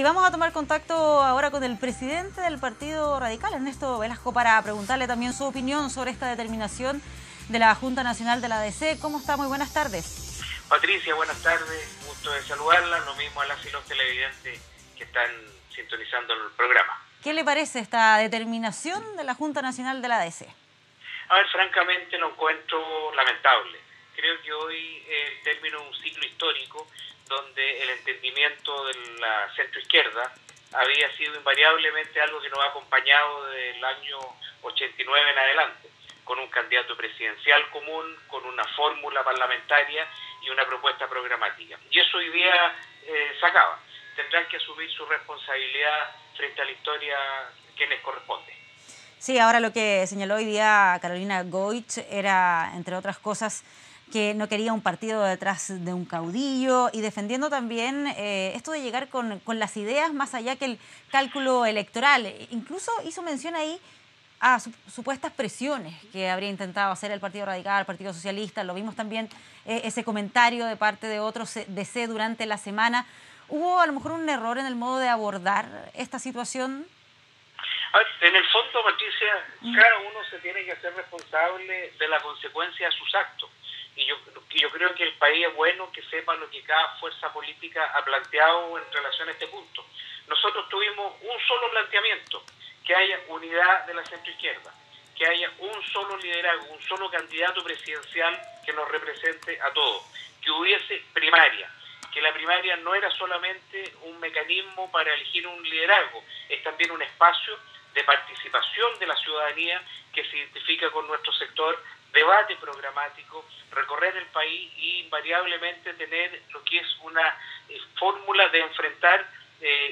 Y vamos a tomar contacto ahora con el presidente del Partido Radical, Ernesto Velasco, para preguntarle también su opinión sobre esta determinación de la Junta Nacional de la ADC. ¿Cómo está? Muy buenas tardes. Patricia, buenas tardes. Gusto de saludarla. Lo mismo a las y los televidentes que están sintonizando el programa. ¿Qué le parece esta determinación de la Junta Nacional de la ADC? A ver, francamente lo encuentro lamentable. Creo que hoy el término de un ciclo histórico donde el entendimiento de la centroizquierda había sido invariablemente algo que nos ha acompañado desde el año 89 en adelante, con un candidato presidencial común, con una fórmula parlamentaria y una propuesta programática. Y eso hoy día se acaba. Tendrán que asumir su responsabilidad frente a la historia que les corresponde. Sí, ahora lo que señaló hoy día Carolina Goich era, entre otras cosas, que no quería un partido detrás de un caudillo y defendiendo también esto de llegar con las ideas más allá que el cálculo electoral. Incluso hizo mención ahí a supuestas presiones que habría intentado hacer el Partido Radical, el Partido Socialista. Lo vimos también ese comentario de parte de otros DC durante la semana. ¿Hubo a lo mejor un error en el modo de abordar esta situación? En el fondo, Patricia, cada uno se tiene que hacer responsable de la consecuencia de sus actos. Y yo creo que el país es bueno que sepa lo que cada fuerza política ha planteado en relación a este punto. Nosotros tuvimos un solo planteamiento, que haya unidad de la centroizquierda, que haya un solo liderazgo, un solo candidato presidencial que nos represente a todos, que hubiese primaria, que la primaria no era solamente un mecanismo para elegir un liderazgo, es también un espacio de participación de la ciudadanía que se identifica con nuestro sector, debate programático, recorrer el país y invariablemente tener lo que es una fórmula de enfrentar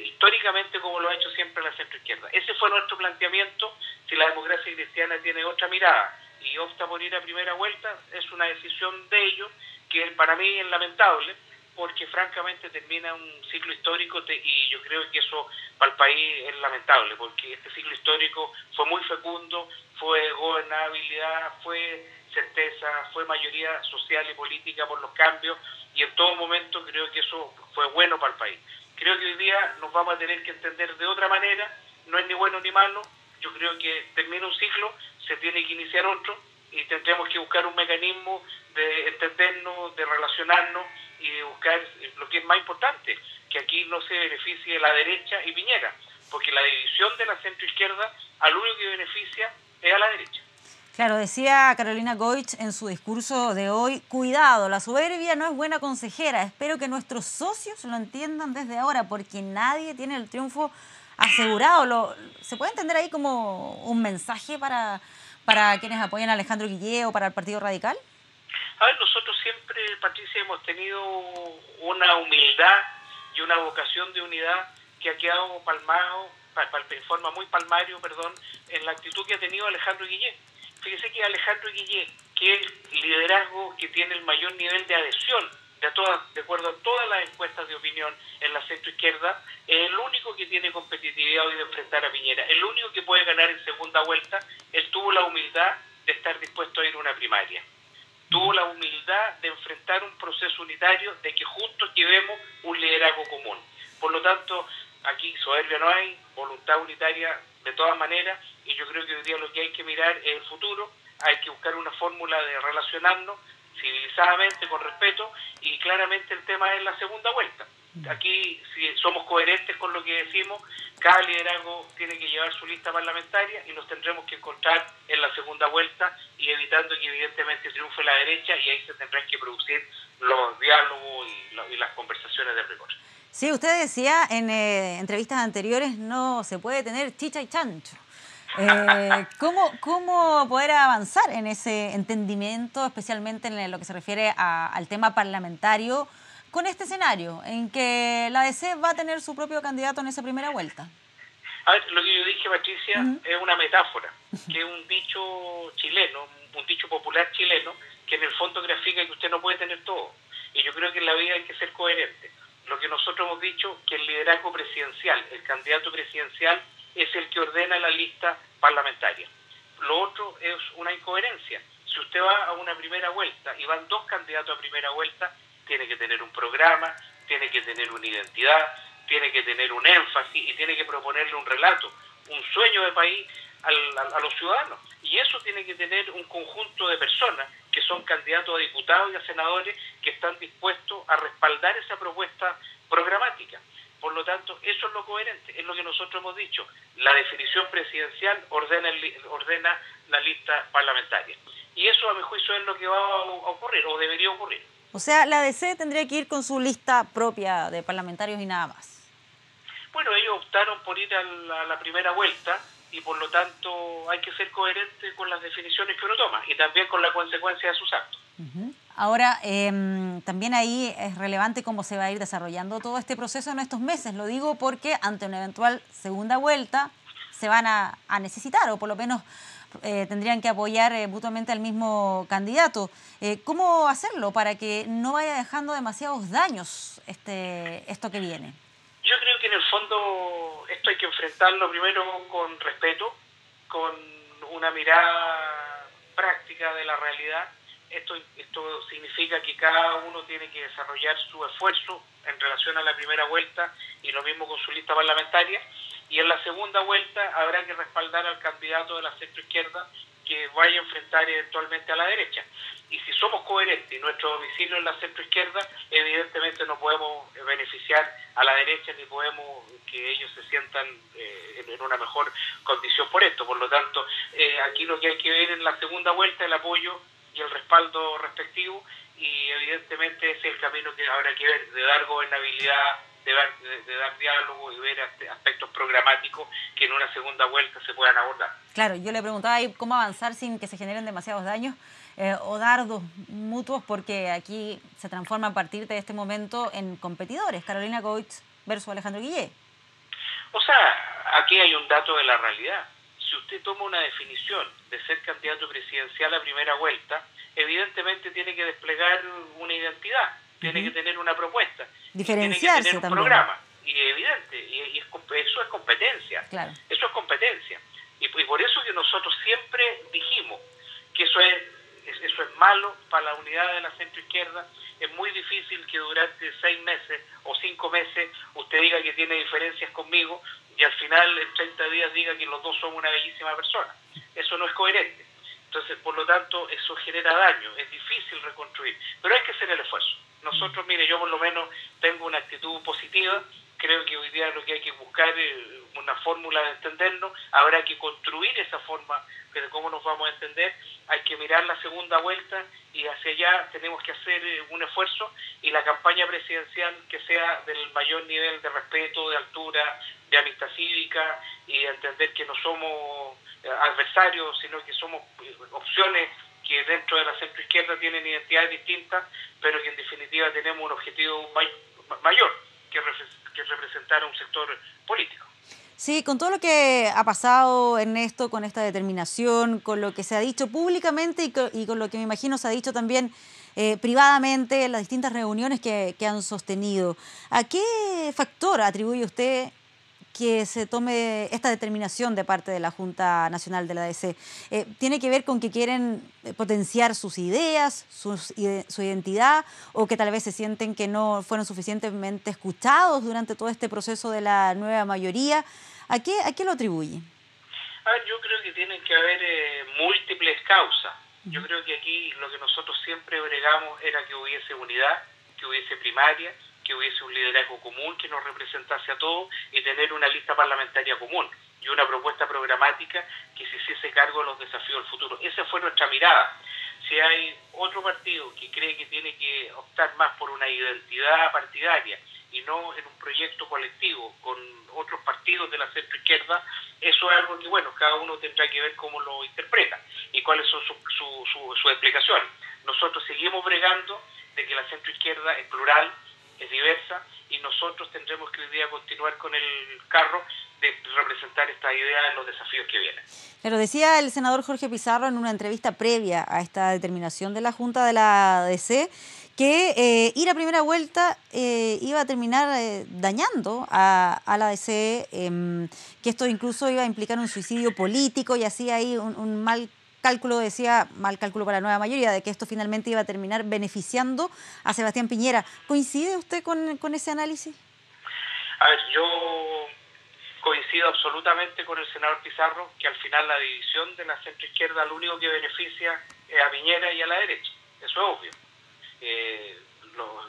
históricamente como lo ha hecho siempre la centroizquierda. Ese fue nuestro planteamiento. Si la democracia cristiana tiene otra mirada y opta por ir a primera vuelta, es una decisión de ellos que para mí es lamentable, porque francamente termina un ciclo histórico y yo creo que eso para el país es lamentable, porque este ciclo histórico fue muy fecundo, fue gobernabilidad, fue certeza, fue mayoría social y política por los cambios, y en todo momento creo que eso fue bueno para el país. Creo que hoy día nos vamos a tener que entender de otra manera, no es ni bueno ni malo. Yo creo que termina un ciclo, se tiene que iniciar otro, y tendremos que buscar un mecanismo de entendernos, de relacionarnos y de buscar lo que es más importante, que aquí no se beneficie la derecha y Piñera, porque la división de la centroizquierda al único que beneficia es a la derecha. Claro, decía Carolina Goich en su discurso de hoy: cuidado, la soberbia no es buena consejera. Espero que nuestros socios lo entiendan desde ahora, porque nadie tiene el triunfo asegurado. ¿Se puede entender ahí como un mensaje para quienes apoyan a Alejandro Guillé o para el Partido Radical? A ver, nosotros siempre, Patricia, hemos tenido una humildad y una vocación de unidad que ha quedado palmado, en forma muy palmario, en la actitud que ha tenido Alejandro Guillé. Fíjese que Alejandro Guillé, que es el liderazgo que tiene el mayor nivel de adhesión, de acuerdo a todas las encuestas de opinión en la centroizquierda, es el único que tiene competitividad hoy de enfrentar a Piñera, el único que puede ganar en segunda vuelta. Él tuvo la humildad de estar dispuesto a ir a una primaria. Tuvo la humildad de enfrentar un proceso unitario, de que juntos llevemos un liderazgo común. Por lo tanto, aquí soberbia no hay, voluntad unitaria de todas maneras, y yo creo que hoy día lo que hay que mirar es el futuro. Hay que buscar una fórmula de relacionarnos civilizadamente, con respeto, y claramente el tema es la segunda vuelta. Aquí, si somos coherentes con lo que decimos, cada liderazgo tiene que llevar su lista parlamentaria y nos tendremos que encontrar en la segunda vuelta, y evitando que evidentemente triunfe la derecha, y ahí se tendrán que producir los diálogos y las conversaciones de rigor. Sí, usted decía en entrevistas anteriores, no se puede tener chicha y chancho. ¿Cómo poder avanzar en ese entendimiento, especialmente en lo que se refiere al tema parlamentario, con este escenario en que la ADC va a tener su propio candidato en esa primera vuelta? A ver, lo que yo dije, Patricia, es una metáfora, que es un dicho chileno, un dicho popular chileno, que en el fondo grafica que usted no puede tener todo. Y yo creo que en la vida hay que ser coherente. Lo que nosotros hemos dicho, que el liderazgo presidencial, el candidato presidencial, es el que ordena la lista parlamentaria. Lo otro es una incoherencia. Si usted va a una primera vuelta y van dos candidatos a primera vuelta, tiene que tener un programa, tiene que tener una identidad, tiene que tener un énfasis y tiene que proponerle un relato, un sueño de país a los ciudadanos. Y eso tiene que tener un conjunto de personas que son candidatos a diputados y a senadores que están dispuestos a respaldar esa propuesta programática. Por lo tanto, eso es lo coherente, es lo que nosotros hemos dicho. La definición presidencial ordena la lista parlamentaria. Y eso, a mi juicio, es lo que va a ocurrir, o debería ocurrir. O sea, la ADC tendría que ir con su lista propia de parlamentarios y nada más. Bueno, ellos optaron por ir a la primera vuelta y por lo tanto hay que ser coherente con las definiciones que uno toma y también con la consecuencia de sus actos. Ahora, también ahí es relevante cómo se va a ir desarrollando todo este proceso en estos meses. Lo digo porque ante una eventual segunda vuelta se van a necesitar, o por lo menos tendrían que apoyar mutuamente al mismo candidato. ¿Cómo hacerlo para que no vaya dejando demasiados daños esto que viene? Yo creo que en el fondo esto hay que enfrentarlo primero con respeto, con una mirada práctica de la realidad. Esto significa que cada uno tiene que desarrollar su esfuerzo en relación a la primera vuelta y lo mismo con su lista parlamentaria. Y en la segunda vuelta habrá que respaldar al candidato de la centroizquierda que vaya a enfrentar eventualmente a la derecha. Y si somos coherentes y nuestro domicilio es la centroizquierda, evidentemente no podemos beneficiar a la derecha ni podemos que ellos se sientan en una mejor condición por esto. Por lo tanto, aquí lo que hay que ver en la segunda vuelta es el apoyo y el respaldo respectivo, y evidentemente ese es el camino que habrá que ver, de dar gobernabilidad, de dar diálogo y ver aspectos programáticos que en una segunda vuelta se puedan abordar. Claro, yo le preguntaba ahí cómo avanzar sin que se generen demasiados daños o dardos mutuos, porque aquí se transforma a partir de este momento en competidores, Carolina Goich versus Alejandro Guillé. O sea, aquí hay un dato de la realidad. Si usted toma una definición de ser candidato presidencial a primera vuelta, evidentemente tiene que desplegar una identidad, tiene que tener una propuesta, diferenciarse, tiene que tener un programa, y evidente, y eso es competencia, claro. Eso es competencia, y por eso que nosotros siempre dijimos que eso es malo para la unidad de la centroizquierda. Es muy difícil que durante 6 meses o 5 meses usted diga que tiene diferencias conmigo y al final en 30 días diga que los dos son una bellísima persona. Eso no es coherente. Entonces, por lo tanto, eso genera daño, es difícil reconstruir, pero hay que hacer el esfuerzo. Nosotros, mire, yo por lo menos tengo una actitud positiva, creo que hoy día lo que hay que buscar es una fórmula de entendernos, habrá que construir esa forma de cómo nos vamos a entender, hay que mirar la segunda vuelta y hacia allá tenemos que hacer un esfuerzo, y la campaña presidencial que sea del mayor nivel de respeto, de altura, de amistad cívica, y entender que no somos adversarios, sino que somos opciones que dentro de la centroizquierda tienen identidades distintas, pero que en definitiva tenemos un objetivo mayor, que es representar a un sector político. Sí, con todo lo que ha pasado, Ernesto, con esta determinación, con lo que se ha dicho públicamente y con lo que me imagino se ha dicho también privadamente en las distintas reuniones que han sostenido, ¿a qué factor atribuye usted que se tome esta determinación de parte de la Junta Nacional de la ADC? ¿Tiene que ver con que quieren potenciar sus ideas, su identidad, o que tal vez se sienten que no fueron suficientemente escuchados durante todo este proceso de la nueva mayoría? ¿A qué lo atribuye? Yo creo que tienen que haber múltiples causas. Yo creo que aquí lo que nosotros siempre bregamos era que hubiese unidad, que hubiese primaria, que hubiese un liderazgo común que nos representase a todos y tener una lista parlamentaria común y una propuesta programática que se hiciese cargo de los desafíos del futuro. Esa fue nuestra mirada. Si hay otro partido que cree que tiene que optar más por una identidad partidaria y no en un proyecto colectivo con otros partidos de la centroizquierda, eso es algo que, bueno, cada uno tendrá que ver cómo lo interpreta y cuáles son sus explicaciones. Nosotros seguimos bregando de que la centroizquierda es plural, es diversa, y nosotros tendremos que hoy día continuar con el carro de representar esta idea en los desafíos que vienen. Pero decía el senador Jorge Pizarro en una entrevista previa a esta determinación de la Junta de la ADC que ir a primera vuelta iba a terminar dañando a la ADC, que esto incluso iba a implicar un suicidio político, y así hay un mal cálculo, decía, mal cálculo para la nueva mayoría, de que esto finalmente iba a terminar beneficiando a Sebastián Piñera. ¿Coincide usted con ese análisis? A ver, yo coincido absolutamente con el senador Pizarro que al final la división de la centroizquierda lo único que beneficia es a Piñera y a la derecha. Eso es obvio.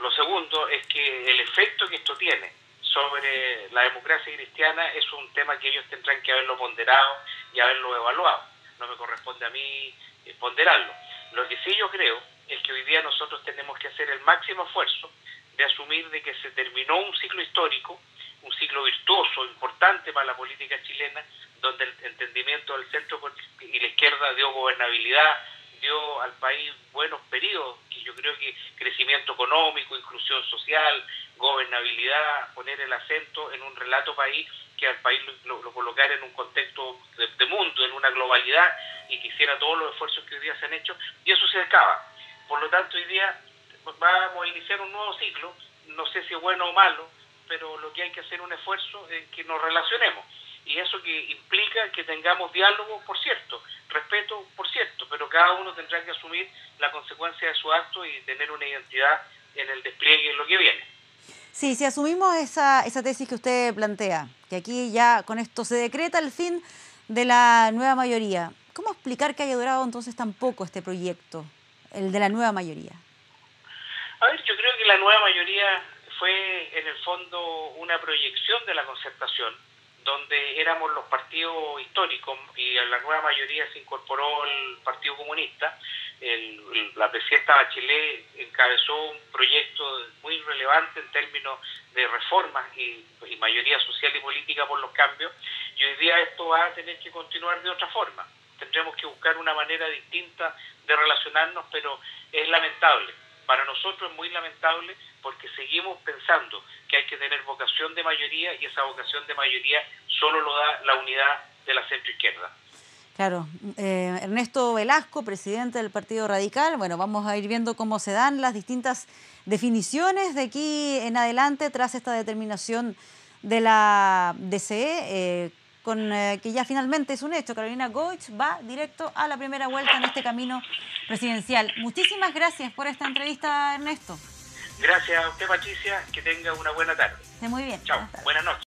Lo segundo es que el efecto que esto tiene sobre la democracia cristiana es un tema que ellos tendrán que haberlo ponderado y haberlo evaluado. No me corresponde a mí ponderarlo. Lo que sí yo creo es que hoy día nosotros tenemos que hacer el máximo esfuerzo de asumir de que se terminó un ciclo histórico, un ciclo virtuoso, importante para la política chilena, donde el entendimiento del centro y la izquierda dio gobernabilidad, dio al país buenos periodos, que yo creo que crecimiento económico, inclusión social, gobernabilidad, poner el acento en un relato país que al país lo colocara en un contexto de mundo, en una globalidad, y que hiciera todos los esfuerzos que hoy día se han hecho, y eso se acaba. Por lo tanto, hoy día vamos a iniciar un nuevo ciclo, no sé si es bueno o malo, pero lo que hay que hacer un esfuerzo es que nos relacionemos. Y eso que implica que tengamos diálogo, por cierto, respeto, por cierto, pero cada uno tendrá que asumir la consecuencia de su acto y tener una identidad en el despliegue de lo que viene. Sí, si asumimos esa tesis que usted plantea, que aquí ya con esto se decreta el fin de la nueva mayoría, ¿cómo explicar que haya durado entonces tan poco este proyecto, el de la nueva mayoría? A ver, yo creo que la nueva mayoría fue en el fondo una proyección de la concertación, donde éramos los partidos históricos y en la nueva mayoría se incorporó el Partido Comunista. La presidenta Bachelet encabezó un proyecto muy relevante en términos de reformas y mayoría social y política por los cambios, y hoy día esto va a tener que continuar de otra forma. Tendremos que buscar una manera distinta de relacionarnos, pero es lamentable. Para nosotros es muy lamentable porque seguimos pensando que hay que tener vocación de mayoría y esa vocación de mayoría solo lo da la unidad de la centroizquierda. Claro, Ernesto Velasco, presidente del Partido Radical, bueno, vamos a ir viendo cómo se dan las distintas definiciones de aquí en adelante tras esta determinación de la DCE, que ya finalmente es un hecho. Carolina Goich va directo a la primera vuelta en este camino presidencial. Muchísimas gracias por esta entrevista, Ernesto. Gracias a usted, Patricia, que tenga una buena tarde. Esté muy bien. Chao, buenas noches.